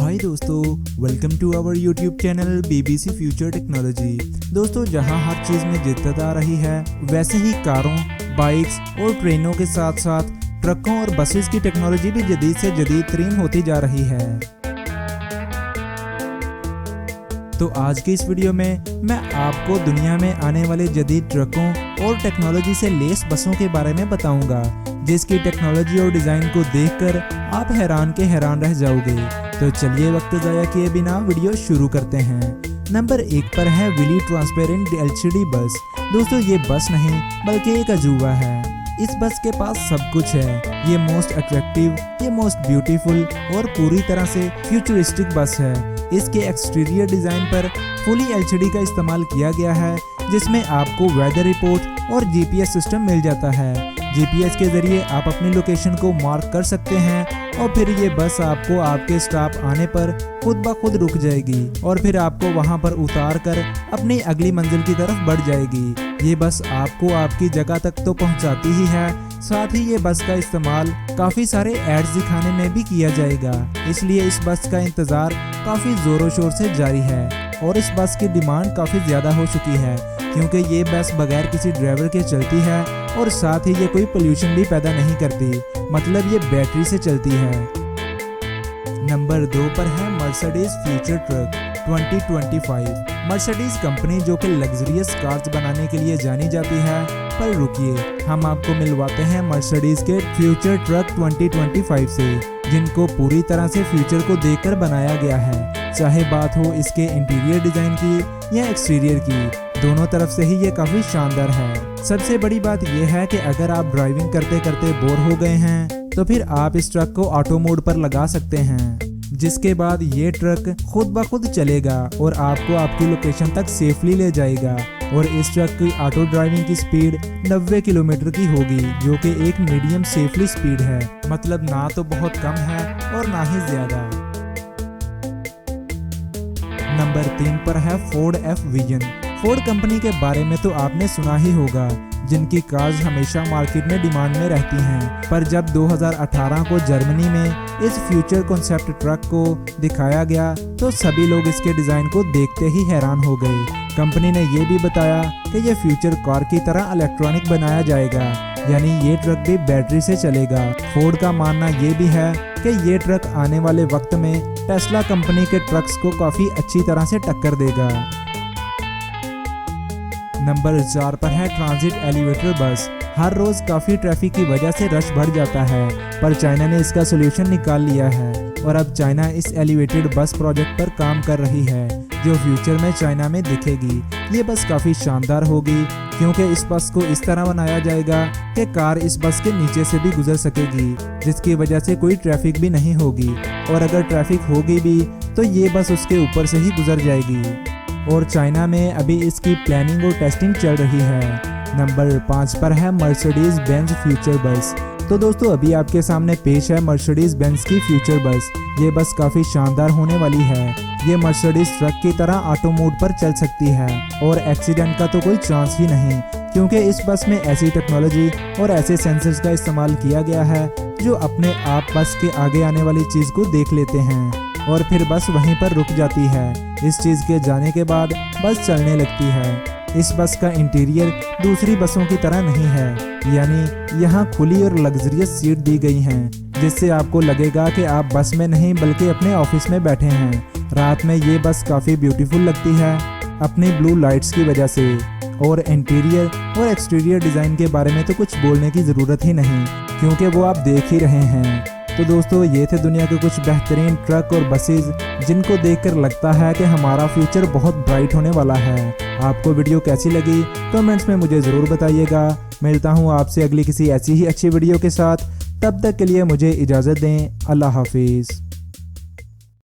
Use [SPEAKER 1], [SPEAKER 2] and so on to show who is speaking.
[SPEAKER 1] हाय दोस्तों, welcome to our YouTube channel BBC future technology. दोस्तों, जहां हर चीज़ में जिद्दत आ रही है, वैसे ही कारों, बाइक्स और ट्रेनों के साथ साथ ट्रकों और बसेस की टेक्नोलॉजी भी जदीद से जदीद तरीन होती जा रही है। तो आज की इस वीडियो में मैं आपको दुनिया में आने वाले जदीद ट्रकों और टेक्नोलॉजी से लेस बसों के बारे में बताऊंगा, जिसकी टेक्नोलॉजी और डिज़ाइन को देखकर आप हैरान के हैरान रह जाओगे। तो चलिए वक्त ज़ाया किए बिना वीडियो शुरू करते हैं। नंबर 1 पर है विली ट्रांसपेरेंट LCD बस। दोस्तों, ये बस नहीं बल्कि एक अजूबा है। इस बस के पास सब कुछ है। ये मोस्ट अट्रैक्टिव, ये मोस्ट ब्यूटीफुल और पूरी तरह से फ्यूचरिस्टिक बस है। इसके एक्सटीरियर डिज़ाइन पर फुली LCD का इस्तेमाल किया गया है, जिसमें आपको वेदर रिपोर्ट और GPS सिस्टम मिल जाता है। GPS के जरिए आप अपनी लोकेशन को मार्क कर सकते हैं और फिर ये बस आपको आपके स्टॉप आने पर खुद ब खुद रुक जाएगी और फिर आपको वहां पर उतार कर अपनी अगली मंजिल की तरफ बढ़ जाएगी। ये बस आपको आपकी जगह तक तो पहुंचाती ही है, साथ ही ये बस का इस्तेमाल काफ़ी सारे एड्स दिखाने में भी किया जाएगा। इसलिए इस बस का इंतज़ार काफ़ी ज़ोरों शोर से जारी है और इस बस की डिमांड काफ़ी ज़्यादा हो चुकी है, क्योंकि ये बस बगैर किसी ड्राइवर के चलती है और साथ ही ये कोई पोल्यूशन भी पैदा नहीं करती, मतलब ये बैटरी से चलती है। नंबर 2 पर है Mercedes future truck 2025। Mercedes company जो कि लग्जरियस कार्स बनाने के लिए जानी जाती है, पर रुकिए, हम आपको मिलवाते हैं मर्सिडीज के फ्यूचर ट्रक 2025 से, जिनको पूरी तरह से फ्यूचर को देखकर बनाया गया है। चाहे बात हो इसके इंटीरियर डिजाइन की या एक्सटीरियर की, दोनों तरफ से ही ये काफ़ी शानदार है। सबसे बड़ी बात यह है कि अगर आप ड्राइविंग करते करते बोर हो गए हैं तो फिर आप इस ट्रक को ऑटो मोड पर लगा सकते हैं, जिसके बाद ये ट्रक खुद ब खुद चलेगा और आपको आपकी लोकेशन तक सेफली ले जाएगा। और इस ट्रक की ऑटो ड्राइविंग की स्पीड 90 किलोमीटर की होगी, जो कि एक मीडियम सेफली स्पीड है, मतलब ना तो बहुत कम है और ना ही ज़्यादा। नंबर 3 पर है Ford F vision. Ford company के बारे में तो आपने सुना ही होगा, जिनकी कार्स हमेशा मार्केट में डिमांड में रहती हैं। पर जब 2018 को जर्मनी में इस फ्यूचर कॉन्सेप्ट ट्रक को दिखाया गया तो सभी लोग इसके डिज़ाइन को देखते ही हैरान हो गए। कंपनी ने ये भी बताया कि ये फ्यूचर कार की तरह इलेक्ट्रॉनिक बनाया जाएगा, यानी ये ट्रक भी बैटरी से चलेगा। फोर्ड का मानना ये भी है कि ये ट्रक आने वाले वक्त में टेस्ला कंपनी के ट्रक्स को काफ़ी अच्छी तरह से टक्कर देगा। नंबर 4 पर है ट्रांजिट एलिवेटर बस। हर रोज काफ़ी ट्रैफिक की वजह से रश बढ़ जाता है, पर चाइना ने इसका सोल्यूशन निकाल लिया है और अब चाइना इस एलिवेटेड बस प्रोजेक्ट पर काम कर रही है, जो फ्यूचर में चाइना में दिखेगी। ये बस काफ़ी शानदार होगी, क्योंकि इस बस को इस तरह बनाया जाएगा कि कार इस बस के नीचे से भी गुजर सकेगी, जिसकी वजह से कोई ट्रैफिक भी नहीं होगी, और अगर ट्रैफिक होगी भी तो ये बस उसके ऊपर से ही गुजर जाएगी। और चाइना में अभी इसकी प्लानिंग और टेस्टिंग चल रही है। नंबर 5 पर है मर्सिडीज बेंज फ्यूचर बस। तो दोस्तों, अभी आपके सामने पेश है मर्सिडीज बेंज की फ्यूचर बस। ये बस काफ़ी शानदार होने वाली है। ये मर्सिडीज ट्रक की तरह ऑटो मोड पर चल सकती है और एक्सीडेंट का तो कोई चांस ही नहीं, क्योंकि इस बस में ऐसी टेक्नोलॉजी और ऐसे सेंसर्स का इस्तेमाल किया गया है जो अपने आप बस के आगे आने वाली चीज़ को देख लेते हैं और फिर बस वहीं पर रुक जाती है। इस चीज़ के जाने के बाद बस चलने लगती है। इस बस का इंटीरियर दूसरी बसों की तरह नहीं है, यानी यहाँ खुली और लग्जरियस सीट दी गई हैं, जिससे आपको लगेगा कि आप बस में नहीं बल्कि अपने ऑफिस में बैठे हैं। रात में ये बस काफ़ी ब्यूटीफुल लगती है अपनी ब्लू लाइट्स की वजह से। और इंटीरियर और एक्सटीरियर डिज़ाइन के बारे में तो कुछ बोलने की ज़रूरत ही नहीं, क्योंकि वो आप देख ही रहे हैं। तो दोस्तों, ये थे दुनिया के कुछ बेहतरीन ट्रक और बसेस, जिनको देखकर लगता है कि हमारा फ्यूचर बहुत ब्राइट होने वाला है। आपको वीडियो कैसी लगी कमेंट्स में मुझे ज़रूर बताइएगा। मिलता हूँ आपसे अगली किसी ऐसी ही अच्छी वीडियो के साथ। तब तक के लिए मुझे इजाज़त दें। अल्लाह हाफिज़।